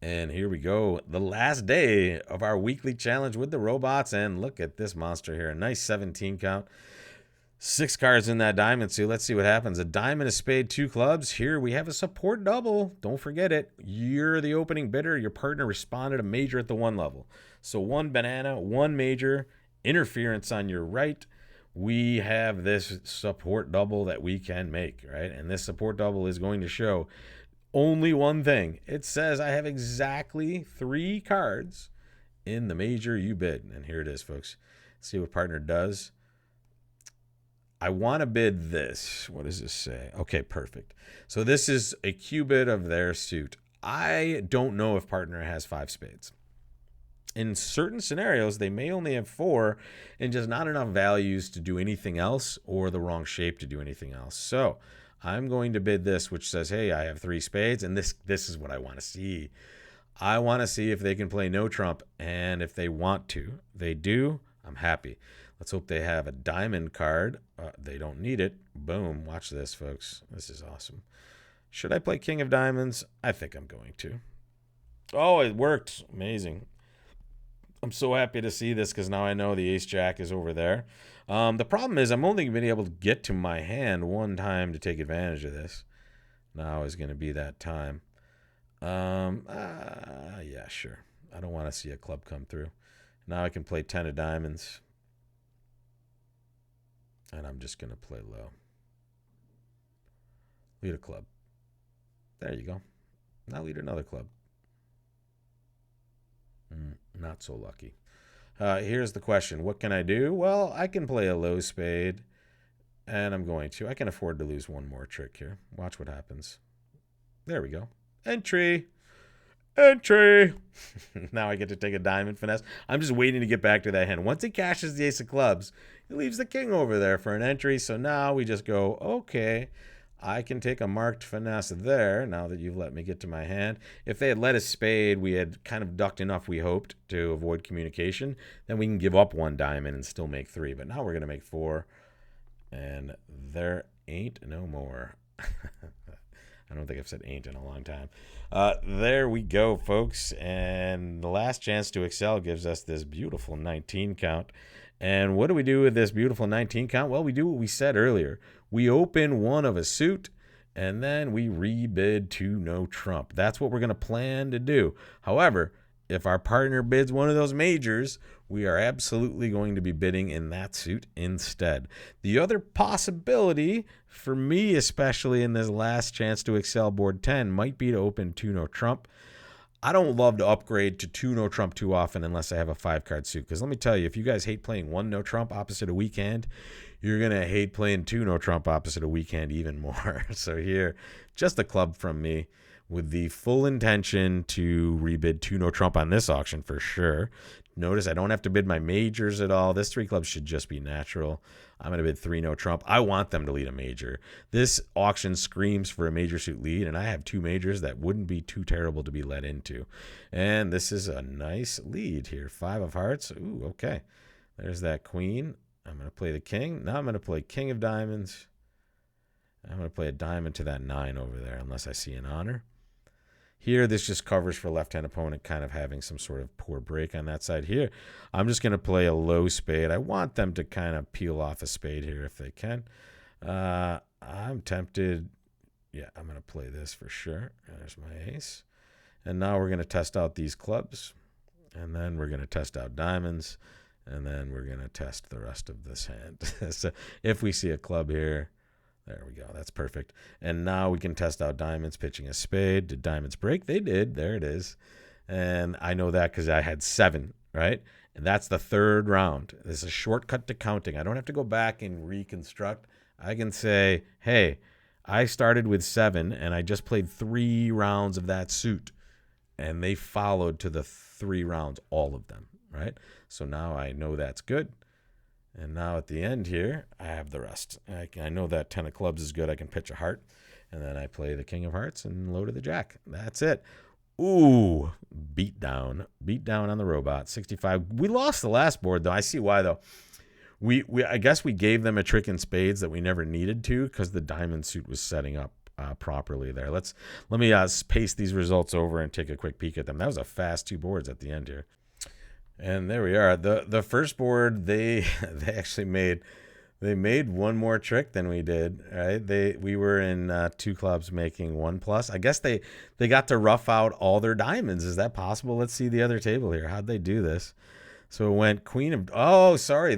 And here we go. The last day of our weekly challenge with the robots. And look at this monster here. A nice 17 count. 6 cards in that diamond suit. Let's see what happens. A diamond, a spade, 2 clubs. Here we have a support double. Don't forget it. You're the opening bidder. Your partner responded a major at the 1 level. So 1 banana, 1 major, interference on your right. We have this support double that we can make, right? And this support double is going to show only one thing. It says I have exactly 3 cards in the major you bid. And here it is, folks. See what partner does. I want to bid this. What does this say? Okay, perfect. So this is a Q bid of their suit. I don't know if partner has 5 spades. In certain scenarios, they may only have 4 and just not enough values to do anything else or the wrong shape to do anything else. So I'm going to bid this, which says, hey, I have 3 spades, and this is what I want to see. I want to see if they can play no trump, and if they want to. They do. I'm happy. Let's hope they have a diamond card. They don't need it. Boom. Watch this, folks. This is awesome. Should I play king of diamonds? I think I'm going to. Oh, it worked. Amazing. I'm so happy to see this because now I know the ace jack is over there. The problem is I'm only going to be able to get to my hand 1 time to take advantage of this. Now is going to be that time. Yeah, sure. I don't want to see a club come through. Now I can play 10 of diamonds. And I'm just going to play low. Lead a club. There you go. Now lead another club. Not so lucky. Here's the question. What can I do? Well, I can play a low spade. And I'm going to. I can afford to lose 1 more trick here. Watch what happens. There we go. Entry. Entry. Now I get to take a diamond finesse. I'm just waiting to get back to that hand. Once he cashes the ace of clubs, he leaves the king over there for an entry. So now we just go, okay, I can take a marked finesse there now that you've let me get to my hand. If they had let a spade, we had kind of ducked enough, we hoped, to avoid communication. Then we can give up 1 diamond and still make 3. But now we're going to make 4. And there ain't no more. I don't think I've said ain't in a long time. There we go, folks. And the last chance to excel gives us this beautiful 19 count. And what do we do with this beautiful 19 count? Well, we do what we said earlier. We open 1 of a suit, and then we rebid 2 no trump. That's what we're going to plan to do. However, if our partner bids 1 of those majors, we are absolutely going to be bidding in that suit instead. The other possibility, for me especially in this last chance to excel board 10, might be to open 2 no trump. I don't love to upgrade to 2 no trump too often unless I have a 5-card suit. Because let me tell you, if you guys hate playing 1 no trump opposite a weak hand, you're going to hate playing 2 no trump opposite a weak hand even more. So here, just a club from me, with the full intention to rebid 2 no trump on this auction for sure. Notice I don't have to bid my majors at all. This 3 clubs should just be natural. I'm going to bid 3 no trump. I want them to lead a major. This auction screams for a major suit lead, and I have 2 majors that wouldn't be too terrible to be let into. And this is a nice lead here. 5 of hearts. Ooh, okay. There's that queen. I'm going to play the king. Now I'm going to play king of diamonds. I'm going to play a diamond to that 9 over there unless I see an honor. Here, this just covers for left-hand opponent kind of having some sort of poor break on that side. Here, I'm just going to play a low spade. I want them to kind of peel off a spade here if they can. I'm tempted. Yeah, I'm going to play this for sure. There's my ace. And now we're going to test out these clubs. And then we're going to test out diamonds. And then we're going to test the rest of this hand. So if we see a club here, there we go. That's perfect. And now we can test out diamonds, pitching a spade. Did diamonds break? They did. There it is. And I know that because I had 7, right? And that's the 3rd round. This is a shortcut to counting. I don't have to go back and reconstruct. I can say, hey, I started with 7, and I just played 3 rounds of that suit. And they followed to the 3 rounds, all of them, right? So now I know that's good. And now at the end here, I have the rest. I know that 10 of clubs is good. I can pitch a heart. And then I play the king of hearts and low to the jack. That's it. Ooh, beat down. Beat down on the robot. 65. We lost the last board, though. I see why, though. I guess we gave them a trick in spades that we never needed to because the diamond suit was setting up properly there. Let me paste these results over and take a quick peek at them. That was a fast 2 boards at the end here. And there we are. The first board, they actually made one more trick than we did, right? We were in 2 clubs making 1+. I guess they got to rough out all their diamonds. Is that possible? Let's see the other table here. How'd they do this? So it went queen of, oh, sorry.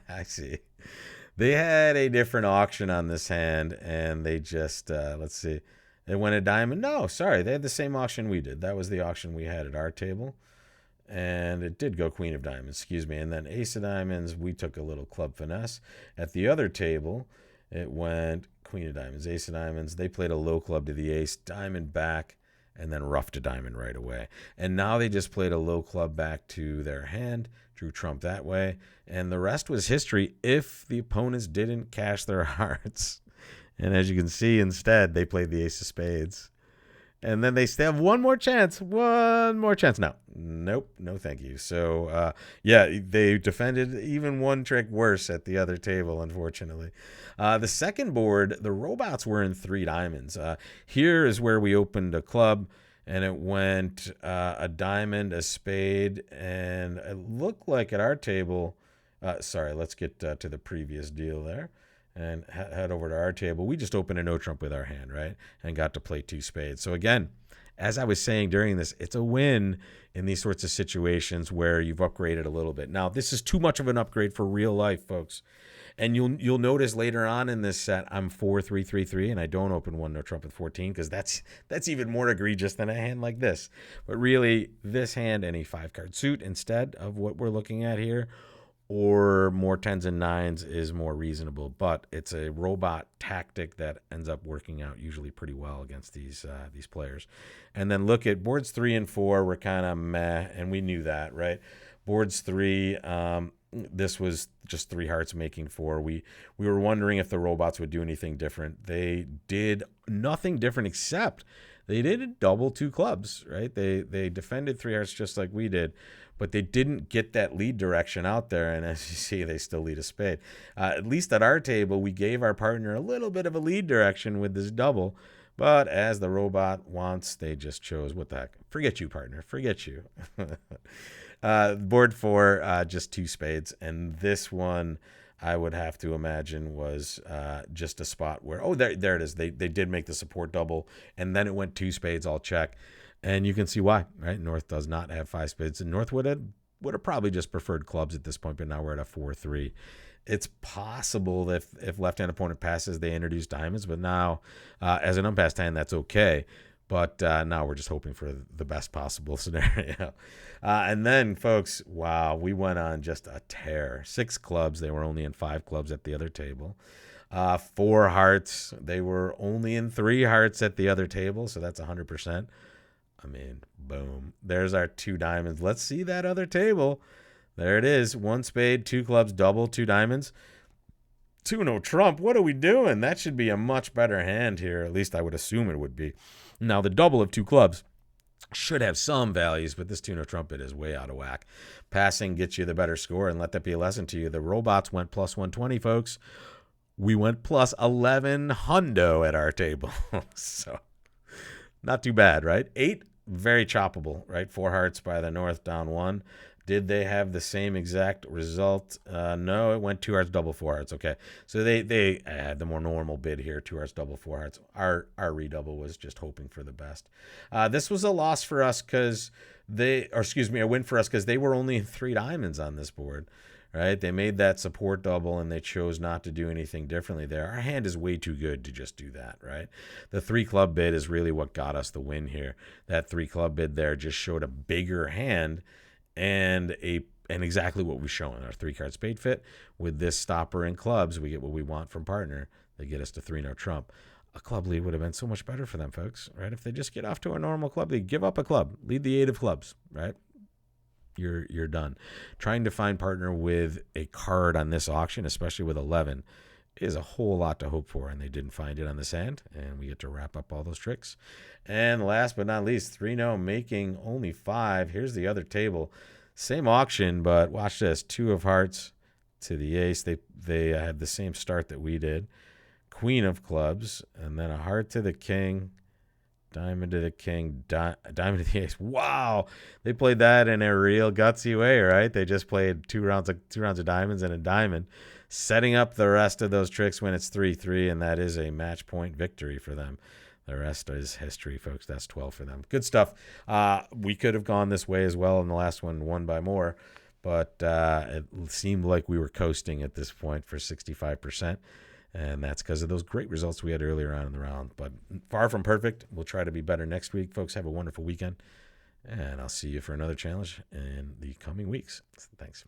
I see. They had a different auction on this hand, and they just, let's see. It went a diamond. No, sorry. They had the same auction we did. That was the auction we had at our table. And it did go queen of diamonds, excuse me. And then ace of diamonds, we took a little club finesse. At the other table, it went queen of diamonds, ace of diamonds. They played a low club to the ace, diamond back, and then rough to diamond right away. And now they just played a low club back to their hand, drew trump that way. And the rest was history if the opponents didn't cash their hearts. And as you can see, instead, they played the ace of spades. And then they still have one more chance. No, nope, no thank you. So, yeah, they defended even one trick worse at the other table, unfortunately. The second board, the robots were in 3 diamonds. Here is where we opened a club, and it went a diamond, a spade, and it looked like at our table, sorry, let's get to the previous deal there. And head over to our table. We just opened a no trump with our hand, right? And got to play 2 spades. So again, as I was saying during this, it's a win in these sorts of situations where you've upgraded a little bit. Now, this is too much of an upgrade for real life, folks. And you'll notice later on in this set, I'm 4-3-3-3, and I don't open 1 no trump with 14 because that's even more egregious than a hand like this. But really, this hand, any 5-card suit instead of what we're looking at here, or more 10s and 9s is more reasonable, but it's a robot tactic that ends up working out usually pretty well against these players. And then look at boards 3 and 4 were kind of meh, and we knew that, right? Boards 3, this was just 3 hearts making 4. We were wondering if the robots would do anything different. They did nothing different except they did double 2 clubs, right? They defended 3 hearts just like we did, but they didn't get that lead direction out there. And as you see, they still lead a spade. At least at our table, we gave our partner a little bit of a lead direction with this double. But as the robot wants, they just chose, what the heck? Forget you, partner. Forget you. Board 4, just 2 spades. And this one, I would have to imagine, was just a spot where, oh, there it is. They did make the support double. And then it went 2 spades, all check. And you can see why, right? North does not have 5 spades. And North would have probably just preferred clubs at this point, but now we're at a 4-3. It's possible that if left-hand opponent passes, they introduce diamonds. But now, as an unpassed hand, that's okay. But now we're just hoping for the best possible scenario. And then, folks, wow, we went on just a tear. 6 clubs. They were only in 5 clubs at the other table. 4 hearts. They were only in 3 hearts at the other table, so that's 100%. I mean, boom. There's our 2 diamonds. Let's see that other table. There it is. 1 spade, 2 clubs, double, 2 diamonds. 2 no trump. What are we doing? That should be a much better hand here. At least I would assume it would be. Now, the double of 2 clubs should have some values, but this 2 no trumpet is way out of whack. Passing gets you the better score, and let that be a lesson to you. The robots went plus 120, folks. We went plus 11 hundo at our table. So, not too bad, right? 8, very choppable, right? 4 hearts by the North, down 1. Did they have the same exact result? No, it went 2 hearts, double 4 hearts. Okay, so they had the more normal bid here, 2 hearts, double 4 hearts. Our redouble was just hoping for the best. This was a loss for us because a win for us because they were only in 3 diamonds on this board, right? They made that support double and they chose not to do anything differently there. Our hand is way too good to just do that, right? The 3 club bid is really what got us the win here. That 3 club bid there just showed a bigger hand and exactly what we've shown. Our 3-card spade fit with this stopper and clubs, we get what we want from partner. They get us to 3 no trump. A club lead would have been so much better for them, folks, right? If they just get off to a normal club lead, give up a club, lead the 8 of clubs, right? You're done. Trying to find partner with a card on this auction, especially with 11, is a whole lot to hope for, and they didn't find it on the sand, and we get to wrap up all those tricks. And last but not least, 3-0 making only 5. Here's the other table. Same auction, but watch this. 2 of hearts to the ace. They had the same start that we did. queen of clubs, and then a heart to the king, diamond to the king, diamond to the ace. Wow, they played that in a real gutsy way, right? They just played two rounds of diamonds and a diamond, setting up the rest of those tricks when it's 3-3, and that is a match point victory for them. The rest is history, folks. That's 12 for them. Good stuff. We could have gone this way as well in the last one, won by more, but it seemed like we were coasting at this point for 65%. And that's because of those great results we had earlier on in the round. But far from perfect. We'll try to be better next week. Folks, have a wonderful weekend. And I'll see you for another challenge in the coming weeks. Thanks.